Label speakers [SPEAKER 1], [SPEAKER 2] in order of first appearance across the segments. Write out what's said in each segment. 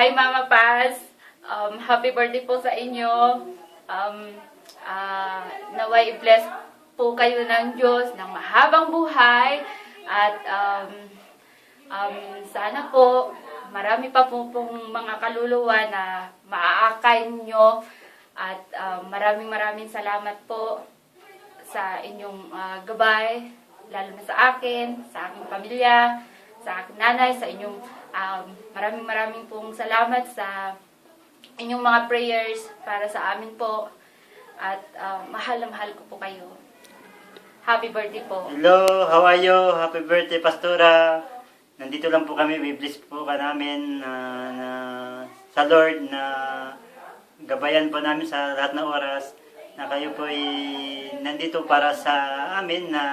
[SPEAKER 1] Hi Mama Paz, happy birthday po sa inyo. Naway i-bless po kayo ng Diyos ng mahabang buhay at sana po marami pa po pong mga kaluluwa na maaakay nyo at maraming salamat po sa inyong gabay, lalo na sa akin, sa aking pamilya, sa aking nanay, sa inyong maraming pong salamat sa inyong mga prayers para sa amin po at mahal na mahal ko po kayo. Happy birthday po.
[SPEAKER 2] Hello, how are you? Happy birthday, Pastora. Nandito lang po kami, i-bless po ka namin sa Lord na gabayan po namin sa lahat ng oras na kayo po nandito para sa amin na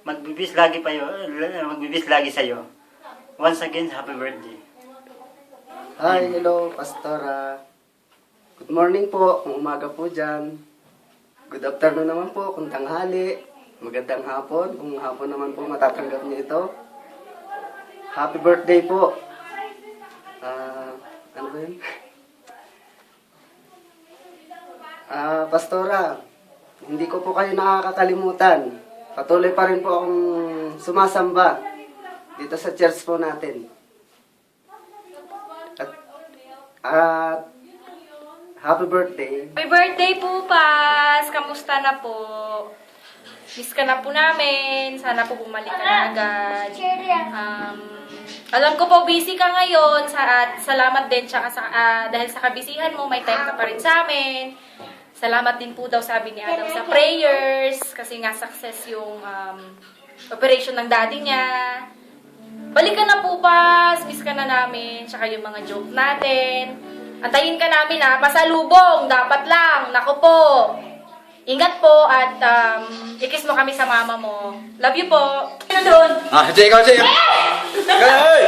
[SPEAKER 2] magbibis lagi sa iyo. Once again, happy birthday.
[SPEAKER 3] Hi, hello, Pastora. Good morning po, kung umaga po dyan. Good afternoon naman po, kung tanghali. Magandang hapon, kung hapon naman po matatanggap niyo ito. Happy birthday po. Ano ba yun? Pastora, hindi ko po kayo nakakalimutan. Patuloy pa rin po akong sumasamba dito sa church po natin. At happy birthday.
[SPEAKER 4] Happy birthday po, Paz! Kamusta na po? Miss ka na po namin. Sana po bumalik ka na agad. Alam ko po, busy ka ngayon. At salamat din dahil sa kabisihan mo, may time ka pa rin sa amin. Salamat din po daw, sabi ni Adam, sa prayers. Kasi nga success yung operation ng daddy niya. Balik ka na po, Paz. Miss ka na namin. Tsaka yung mga joke natin. Antayin ka namin, ha. Pasalubong. Dapat lang. Naku po. Ingat po at ikis mo kami sa mama mo. Love you po. Ano doon?
[SPEAKER 5] Sige. Hey!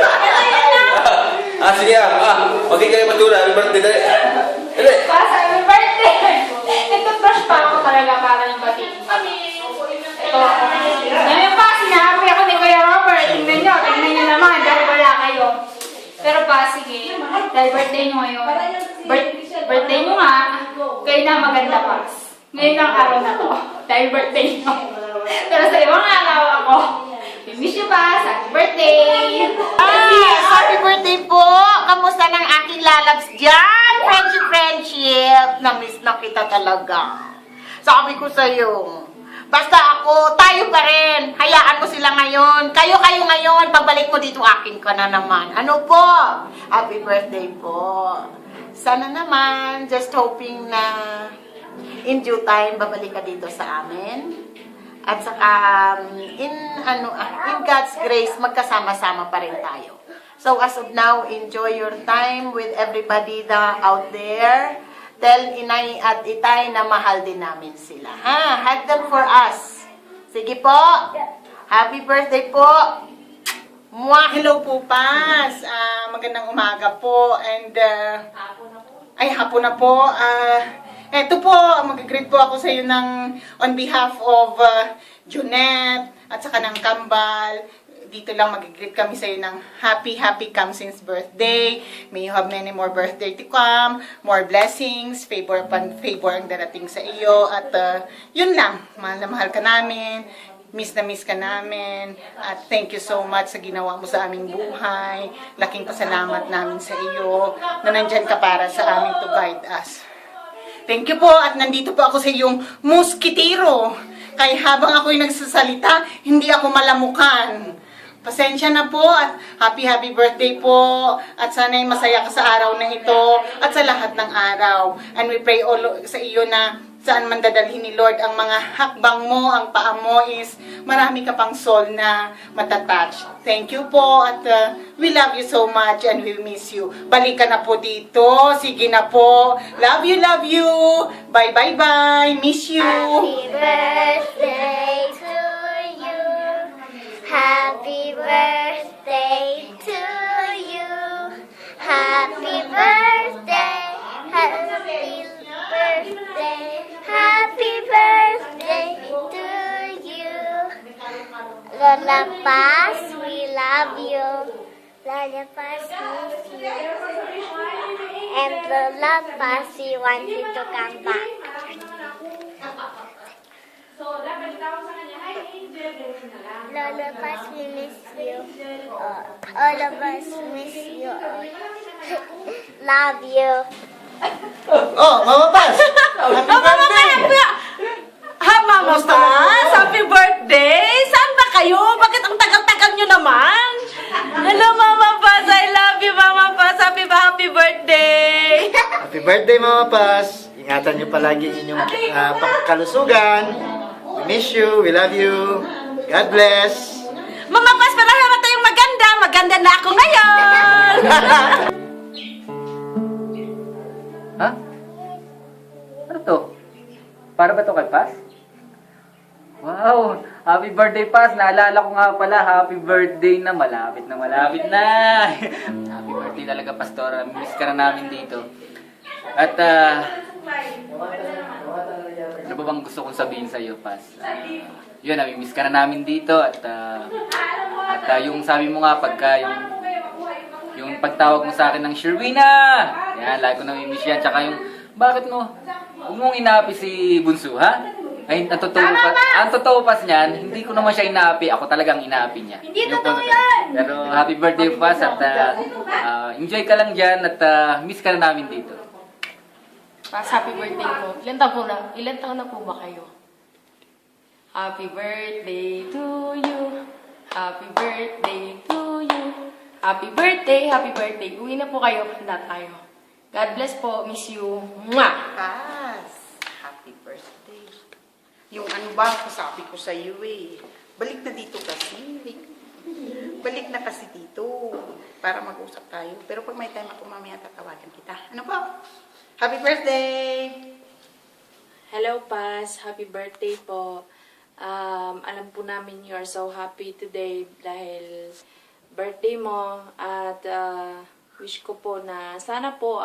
[SPEAKER 5] Sige okay kayo Pastora. Happy birthday dali. Dali.
[SPEAKER 1] Paz, happy birthday! Nagtutrush pa ako talaga para ng batiin kami. Ito. Ngayon pa, sinabi ako ni Kuya Robert. Tingnan nyo naman, dahil wala kayo. Pero pa, sige, dahil birthday nyo ngayon, birthday nyo nga, kayo na maganda pa. Ngayon ang araw na to, dahil birthday nyo. Pero sa ibang araw ako, miss you pa, happy birthday!
[SPEAKER 6] Happy birthday po! Kamusta ng aking lalabs dyan? Friendship! Na-miss na kita talaga. Sabi ko sa'yo, basta ako, tayo pa rin. Hayaan mo sila ngayon. Kayo ngayon. Pagbalik mo dito, akin ka na naman. Ano po? Happy birthday po. Sana naman, just hoping na in due time, babalik ka dito sa amin. At saka, in God's grace, magkasama-sama pa rin tayo. So, as of now, enjoy your time with everybody out there. Tell Inay at Itay na mahal din namin sila. Hug them for us. Sige po. Happy birthday po.
[SPEAKER 7] Hello po, Paz. Magandang umaga po. And, hapon na po. Eto po, mag-greet po ako sa iyo on behalf of Junette at saka ng Kambal. Dito lang mag-greet kami sa iyo ng happy Kamsing's birthday. May you have many more birthday to come, more blessings, favor ang darating sa iyo. At yun lang, mahal na mahal ka namin, miss na miss ka namin. At thank you so much sa ginawa mo sa aming buhay. Laking pasalamat namin sa iyo na nandyan ka para sa amin to guide us. Thank you po at nandito po ako sa iyong muskitero. Kaya habang ako'y nagsasalita, hindi ako malamukan. Pasensya na po at happy birthday po at sana'y masaya ka sa araw na ito at sa lahat ng araw. And we pray all sa iyo na saan man dadalhin ni Lord ang mga hakbang mo, ang paa mo is marami ka pang soul na matatouch. Thank you po at we love you so much and we miss you. Balik ka na po dito. Sige na po. Love you. Bye. Miss you.
[SPEAKER 8] Happy birthday to you. Happy birthday to you. Happy birthday. Happy birthday. Happy birthday to you. Lola Paz, we love you. Lola Paz miss you. And Lola Paz, we want you to come back. Lola Paz, we miss you. All of us miss you. Love you.
[SPEAKER 6] Oh, Mama Paz! Happy birthday!
[SPEAKER 7] Mama Paz, happy birthday! Saan ba kayo? Bakit ang tagal-tagal nyo naman? Hello, Mama Paz! I love you, Mama Paz! Happy birthday!
[SPEAKER 3] Happy birthday, Mama Paz. Ingatan niyo palagi inyong kalusugan. We miss you. We love you. God bless.
[SPEAKER 7] Mama Paz, marami naman tayong maganda! Maganda na ako ngayon!
[SPEAKER 9] Ha? Ano to? Para ba to kay Paz? Wow! Happy birthday, Paz! Naalala ko nga pala, happy birthday na. Malapit na, malapit na. Happy birthday talaga, Pastora. Miss ka na namin dito. At, ano ba bang gusto kong sabihin sa'yo, Paz? Yun, nami-miss ka na namin dito. At yung sabi mo nga, pagka yung pagtawag mo sa akin ng Sherwina! Yan, lagi ko nami-miss yan. Tsaka yung, bakit mo? Huwag mong inaapi si Bunso, ha? Ay, ang totoo pas niyan, hindi ko naman siya inaapi. Ako talagang inaapi niya. Hindi totoo yan! Pero happy birthday, Pas. At enjoy ka lang dyan at miss ka na namin dito.
[SPEAKER 4] Pas, happy birthday po. Ilan taon na po ba kayo? Happy birthday to you. Happy birthday to you. Happy birthday. Uwi na po kayo. Handa tayo. God bless po. Miss you. Mwah!
[SPEAKER 6] Paz, happy birthday. Yung ano ba, sabi ko sa iyo eh. Balik na dito kasi. Balik na kasi dito. Para mag-usap tayo. Pero pag may time ako, mamaya tatawagan kita. Ano po? Happy birthday!
[SPEAKER 10] Hello, Paz. Happy birthday po. Alam po namin you are so happy today dahil birthday mo at wish ko po na sana po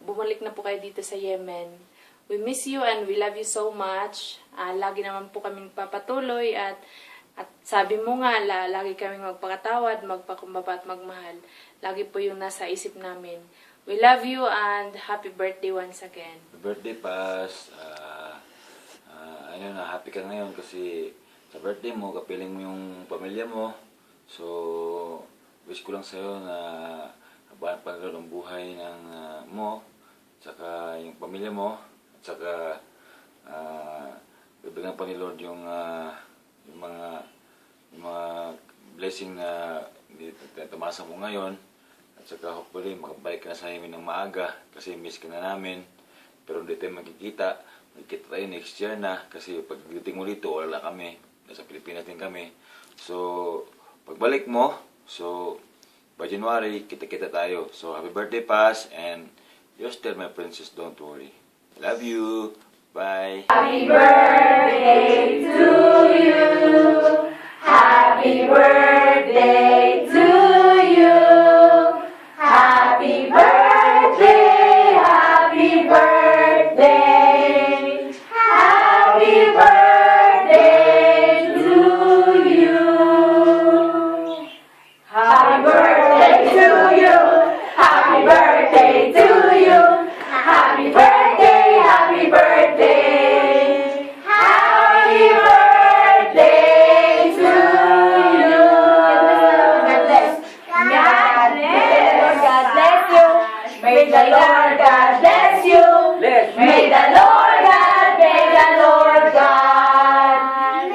[SPEAKER 10] bumalik na po kayo dito sa Yemen. We miss you and we love you so much. Lagi naman po kaming papatuloy at sabi mo nga, lagi kaming magpakatawad, magpakumbaba at magmahal. Lagi po yung nasa isip namin. We love you and happy birthday once again.
[SPEAKER 11] Happy birthday, Paz. Ayun, happy ka ngayon kasi sa birthday mo, kapiling mo yung pamilya mo. So, wish ko lang sa'yo na habang pagkaroon ng buhay ng mo, tsaka yung pamilya mo, tsaka bibigyan pa ni Lord yung mga blessing na tamasa mo ngayon. At saka hopefully makabalik ka na sa amin ng maaga kasi miss ka na namin. Pero hindi tayo magkikita tayo next year na kasi pag dating mo dito wala kami. Nasa Pilipinas din kami. So pagbalik mo, so by January kita-kita tayo. So happy birthday, Paz, and you're still my princess, don't worry. Love you. Bye.
[SPEAKER 1] Happy birthday to you. Happy birthday to you. Happy birthday, happy birthday. Happy birthday to you. Happy birthday to you. Happy birthday to you. Happy birthday, happy birthday. Happy birthday to you. God bless. God bless. God bless you. May the Lord God bless you. May the Lord God, may the Lord God,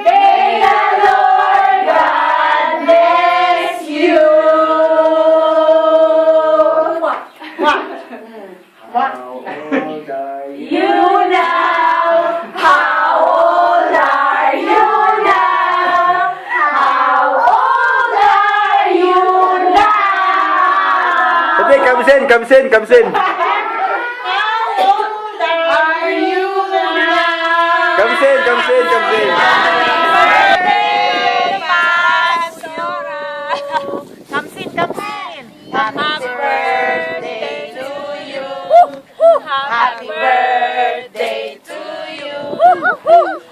[SPEAKER 1] may the Lord God bless you. You now, how old are you now? How old are you now?
[SPEAKER 5] Okay, kamsin.
[SPEAKER 6] How old are you now?
[SPEAKER 5] Kamsin.
[SPEAKER 6] Happy birthday to you. Happy birthday to you.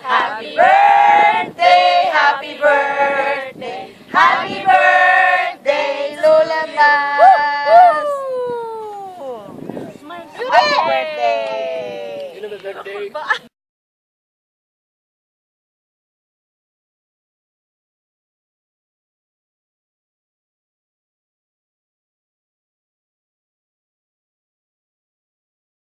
[SPEAKER 6] Happy birthday, happy birthday. Happy birthday, Lola.
[SPEAKER 5] birthday.